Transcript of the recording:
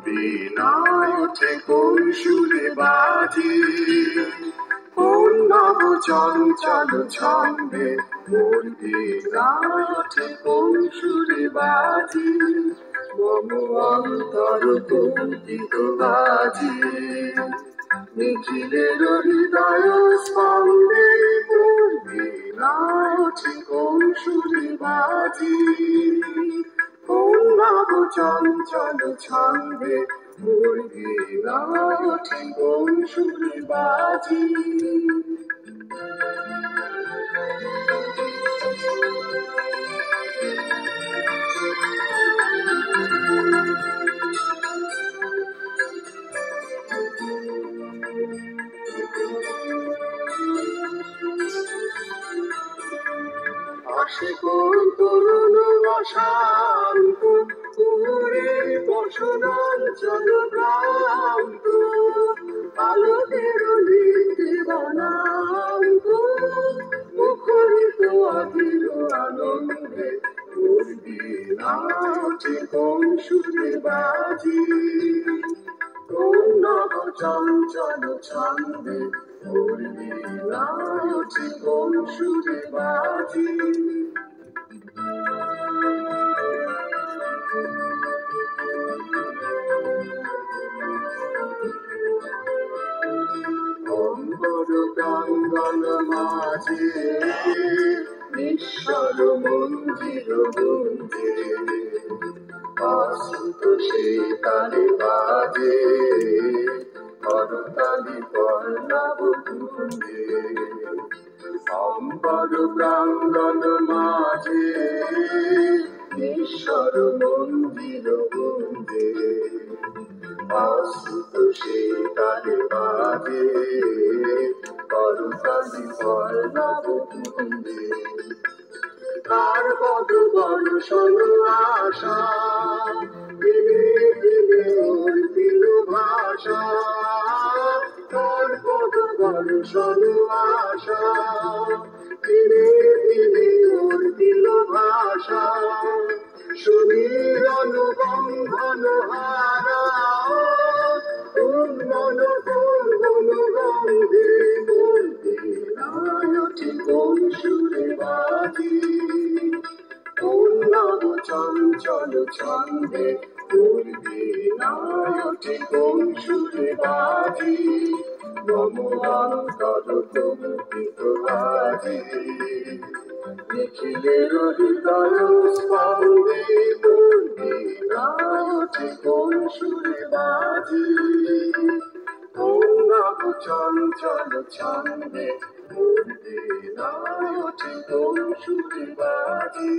বীণা ওঠে কোন সুরে বাজে, কোন নব চঞ্চল ছন্দে মোর বীণা ওঠে কোন সুরে বাজে, মম অন্তর কম্পিত বাজে। নিখিলের হৃদয় স্পন্দে মোর বীণা ওঠে কোন সুরে বাজে, কোন নব চঞ্চল ছন্দে মোর বীণা ওঠে কোন সুরে বাজে। আসে কোন তরুণ অশান্ত পুরে বসনাঞ্চল ভ্রান্ত, আলোকের নিতে বানান্ত মুখরিত অধীর আনন্দে মোর বীণা ওঠে কোন সুরে বাজে, কোন নব চঞ্চল ছন্দে মোর বীণা ওঠে কোন সুরে বাজে। অম্বর প্রাঙ্গণ মাঝে ঈশ্বর মন্দির গুঞ্জে, অসুত সে তালে বাজে করতালি পল্লব কুঞ্জে। অম্বর প্রাঙ্গণ মাঝে ঈশ্বর মন্দির গুঞ্জে, অসুত সে তালে বাজে করতালি পল্লব কুঞ্জে। তার পদ দর্শন আশা দিনে দিনে ওর দিল ভাষা, তার পদ দর্শন আশা দিনে দিনে ওর দিল ভাষা। সুমিরন বন্ধন হারা উন্মন করবন গন্ধে মোর বীণা ওঠে কোন সুরে বাজে, কোন নব চঞ্চল ছন্দে মোর বীণা ওঠে কোন সুরে বাজে, মম অন্তর কম্পিত বাজে। নিখিলের হৃদয় স্পন্দে মোর বীণা ওঠে কোন সুরে বাজে, কোন নব চঞ্চল ছন্দে মোর বীণা ওঠে কোন সুরে বাজে।